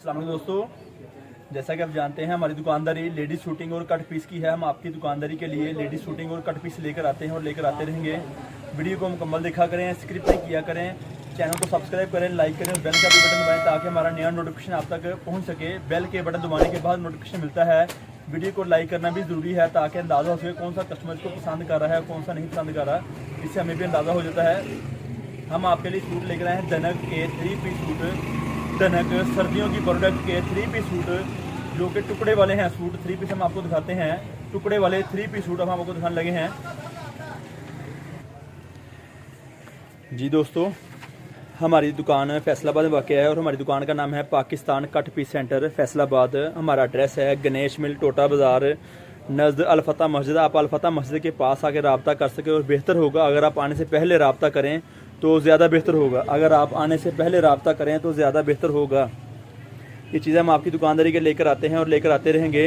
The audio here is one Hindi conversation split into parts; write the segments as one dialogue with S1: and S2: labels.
S1: अस्सलाम वालेकुम दोस्तों, जैसा कि आप जानते हैं हमारी दुकानदारी लेडीज शूटिंग और कट पीस की है। हम आपकी दुकानदारी के लिए लेडीज शूटिंग और कट पीस लेकर आते हैं और लेकर आते रहेंगे। वीडियो को मुकम्मल देखा करें, स्क्रिप्ट नहीं किया करें, चैनल को सब्सक्राइब करें, लाइक करें और बेल का भी बटन दबाएं ताकि हमारा नया नोटिफिकेशन आप तक पहुँच सके। बेल के बटन दबाने के बाद नोटिफिकेशन मिलता है। वीडियो को लाइक करना भी ज़रूरी है ताकि अंदाज़ा हो सके कौन सा कस्टमर को पसंद कर रहा है, कौन सा नहीं पसंद कर रहा, इससे हमें भी अंदाज़ा हो जाता है। हम आपके लिए सूट लेकर आए हैं धनक के 3 पीस सूट। धनक सर्दियों की प्रोडक्ट के 3 पीस सूट जो कि टुकड़े वाले हैं। सूट 3 पीस हम आपको दिखाते हैं। टुकड़े वाले 3 पीस सूट हम आपको दिखाने लगे हैं। जी दोस्तों, हमारी दुकान फैसलाबाद में वाक़या है और हमारी दुकान का नाम है Pakistan cut piece centre Faisalabad. हमारा एड्रेस है गणेश मिल टोटा बाज़ार नज़द अलफता मस्जिद। आप अलफता मस्जिद के पास आके रब्ता कर सके और बेहतर होगा अगर आप आने से पहले रब्ता करें तो ज़्यादा बेहतर होगा। अगर आप आने से पहले रब्ता करें तो ज़्यादा बेहतर होगा। ये चीज़ें हम आपकी दुकानदारी के लेकर आते हैं और लेकर आते रहेंगे।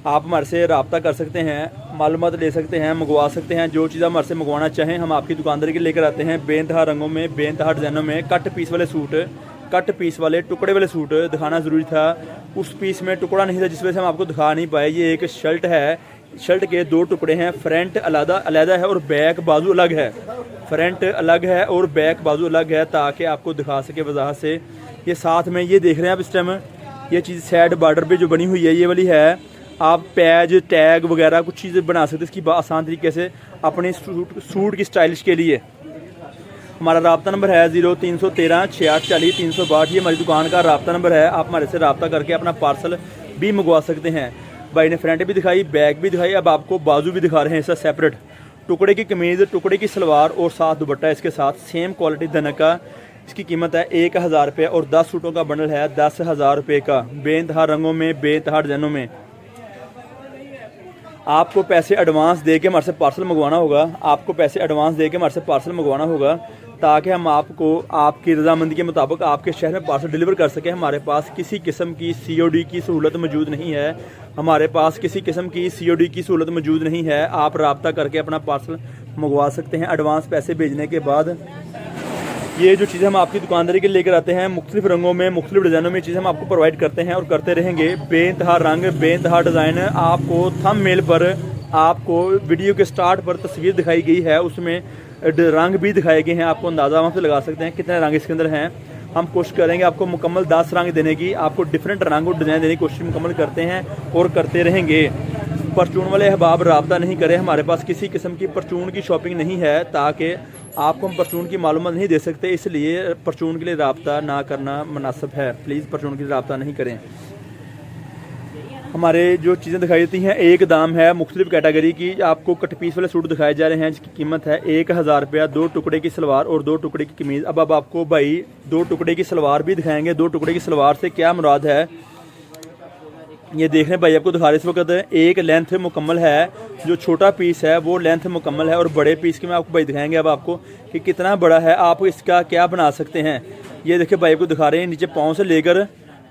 S1: आप हमारे से रब्ता कर सकते हैं, मालूमात ले सकते हैं, मंगवा सकते हैं। जो चीज़ हमारे से मंगवाना चाहें हम आपकी दुकानदारी के लेकर आते हैं। बेनतहा रंगों में, बेनतहा डिज़ाइनों में कट पीस वाले सूट, कट पीस वाले टुकड़े वाले सूट दिखाना ज़रूरी था। उस पीस में टुकड़ा नहीं था जिस वजह से हम आपको दिखा नहीं पाए। ये एक शर्ट है, शर्ट के 2 टुकड़े हैं। फ्रंट अलग है और बैक बाजू अलग है। फ्रंट अलग है और बैक बाजू अलग है ताकि आपको दिखा सके वजाहत से। ये साथ में ये देख रहे हैं आप इस टाइम, ये चीज़ साइड बॉर्डर पे जो बनी हुई है ये वाली है। आप पैज टैग वगैरह कुछ चीज़ें बना सकते हैं इसकी आसान तरीके से अपने सूट की स्टाइलिश के लिए। हमारा रब्ता नंबर है 0313 6640 362। ये हमारी दुकान का रब्ता नंबर है। आप हमारे से रब्ता करके अपना पार्सल भी मंगवा सकते हैं। भाई ने फ्रंट भी दिखाई, बैक भी दिखाई, अब आपको बाजू भी दिखा रहे हैं इसका सेपरेट। टुकड़े की कमीज़, टुकड़े की सलवार और साथ दुपट्टा इसके साथ सेम क्वालिटी धनक का। इसकी कीमत है 1000 रुपये और 10 सूटों का बंडल है 10,000 रुपये का। बेनतहा रंगों में, बेनतहा डिजाइनों में। आपको पैसे एडवांस दे के हमारे से पार्सल मंगवाना होगा। आपको पैसे एडवांस दे के हमारे से पार्सल मंगवाना होगा ताकि हम आपको आपकी रजामंदी के मुताबिक आपके शहर में पार्सल डिलीवर कर सकें। हमारे पास किसी किस्म की COD की सहूलत मौजूद नहीं है। हमारे पास किसी किस्म की COD की सहूलत मौजूद नहीं है। आप रब्ता करके अपना पार्सल मंगवा सकते हैं एडवांस पैसे भेजने के बाद। ये जो चीज़ें हम आपकी दुकानदारी के लेकर आते हैं मुख्तलिफ रंगों में, मुख्तलिफ डिज़ाइनों में चीज़ें हम आपको प्रोवाइड करते हैं और करते रहेंगे। बेनतहा रंग, बेनतहा डिज़ाइन। आपको थंबनेल पर, आपको वीडियो के स्टार्ट पर तस्वीर दिखाई गई है, उसमें रंग भी दिखाए गए हैं। आपको अंदाज़ा वहाँ से लगा सकते हैं कितने रंग इसके अंदर हैं। हम कोशिश करेंगे आपको मुकम्मल 10 रंग देने की, आपको डिफरेंट रंग और डिज़ाइन देने की कोशिश मुकम्मल करते हैं और करते रहेंगे। परचून वाले अहबाब रब्ता नहीं करें, हमारे पास किसी किस्म की परचून की शॉपिंग नहीं है ताकि आपको हम परचून की मालूमात नहीं दे सकते, इसलिए परचून के लिए रब्ता ना करना मुनासिब है। प्लीज़ परचून के लिए रब्ता नहीं करें। हमारे जो चीज़ें दिखाई देती हैं एक दाम है मुख्तलिफ कैटेगरी की। आपको कट पीस वाले सूट दिखाए जा रहे हैं जिसकी कीमत है 1000 रुपया। 2 टुकड़े की सलवार और 2 टुकड़े की कमीज़। अब आपको भाई 2 टुकड़े की सलवार भी दिखाएंगे। 2 टुकड़े की सलवार से क्या मुराद है ये देख रहे हैं भाई, आपको दिखा रहे इस वक्त। एक लेंथ मुकम्मल है, जो छोटा पीस है वो लेंथ मुकम्मल है और बड़े पीस की मैं आपको भाई दिखाएंगे अब आपको कि कितना बड़ा है, आप इसका क्या बना सकते हैं। ये देखिए भाई आपको दिखा रहे हैं नीचे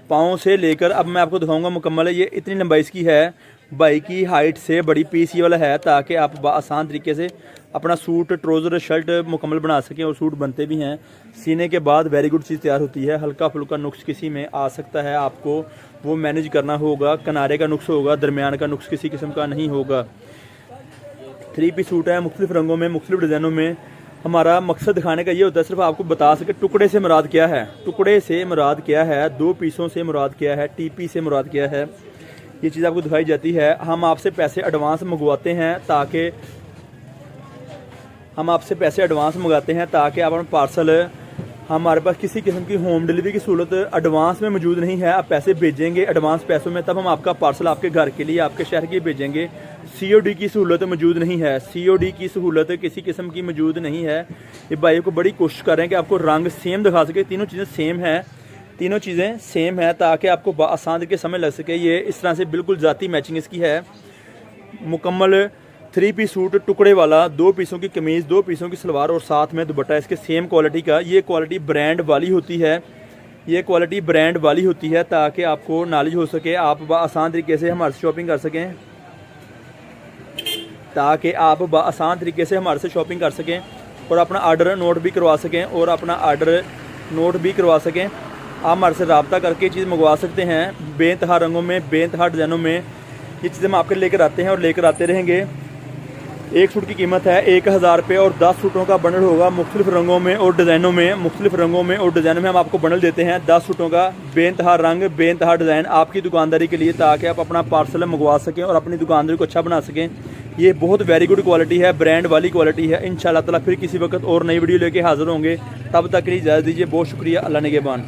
S1: पाँव से लेकर अब मैं आपको दिखाऊंगा मुकम्मल है। ये इतनी लंबाई इसकी है, भाई की हाइट से बड़ी पीस ये वाला है ताकि आप आसान तरीके से अपना सूट, ट्राउज़र, शर्ट मुकम्मल बना सकें और सूट बनते भी हैं। सीने के बाद वेरी गुड चीज़ तैयार होती है। हल्का फुल्का नुक्स किसी में आ सकता है, आपको वो मैनेज करना होगा। किनारे का नुक्स होगा, दरमियान का नुक्स किसी किस्म का नहीं होगा। 3 पीस सूट है मुख्तलिफ रंगों में, मुख्तलिफ डिज़ाइनों में। हमारा मकसद दिखाने का ये होता है सिर्फ आपको बता सके टुकड़े से मुराद क्या है, टुकड़े से मुराद क्या है, 2 पीसों से मुराद क्या है, TP से मुराद क्या है। ये चीज़ आपको दिखाई जाती है। हम आपसे पैसे एडवांस मंगवाते हैं ताकि आप अपना पार्सल, हमारे पास किसी किस्म की होम डिलीवरी की सहूलत एडवांस में मौजूद नहीं है। आप पैसे भेजेंगे एडवांस पैसों में, तब हम आपका पार्सल आपके घर के लिए, आपके शहर के लिए भेजेंगे। COD की सहूलत मौजूद नहीं है। COD की सहूलत किसी किस्म की मौजूद नहीं है। ये भाई को बड़ी कोशिश कर रहे हैं कि आपको रंग सेम दिखा सके। तीनों चीज़ें सेम है ताकि आपको आसान तरीके समझ लग सके। ये इस तरह से बिल्कुल ज़ाती मैचिंग इसकी है। मुकम्मल 3 पीस सूट टुकड़े वाला, 2 पीसों की कमीज़, 2 पीसों की सलवार और साथ में दुपट्टा इसके सेम क्वालिटी का। ये क्वालिटी ब्रांड वाली होती है, ये क्वालिटी ब्रांड वाली होती है ताकि आपको नॉलेज हो सके, आप आसान तरीके से हमारे से शॉपिंग कर सकें, ताकि आप आसान तरीके से हमारे से शॉपिंग कर सकें और अपना आर्डर नोट भी करवा सकें आप हमारे से रब्ता करके चीज़ मंगवा सकते हैं। बेइंतहा रंगों में, बेइंतहा डिज़ाइनों में ये चीज़ें हम आपके लेकर आते हैं और लेकर आते रहेंगे। एक सूट की कीमत है 1000 रुपये और 10 सूटों का बंडल होगा मुख्तलिफ रंगों में और डिज़ाइनों में। मुख्तलिफ रंगों में और डिज़ाइनों में हम आपको बंडल देते हैं 10 सूटों का, बेइंतहा रंग, बेइंतहा डिज़ाइन आपकी दुकानदारी के लिए, ताकि आप अपना पार्सल मंगवा सकें और अपनी दुकानदारी को अच्छा बना सकें। ये बहुत वेरी गुड क्वालिटी है, ब्रांड वाली क्वालिटी है। इंशाल्लाह ताला फिर किसी वक्त और नई वीडियो लेके हाजिर होंगे, तब तक के लिए इजाज़त दीजिए। बहुत शुक्रिया, अल्लाह निगहबान।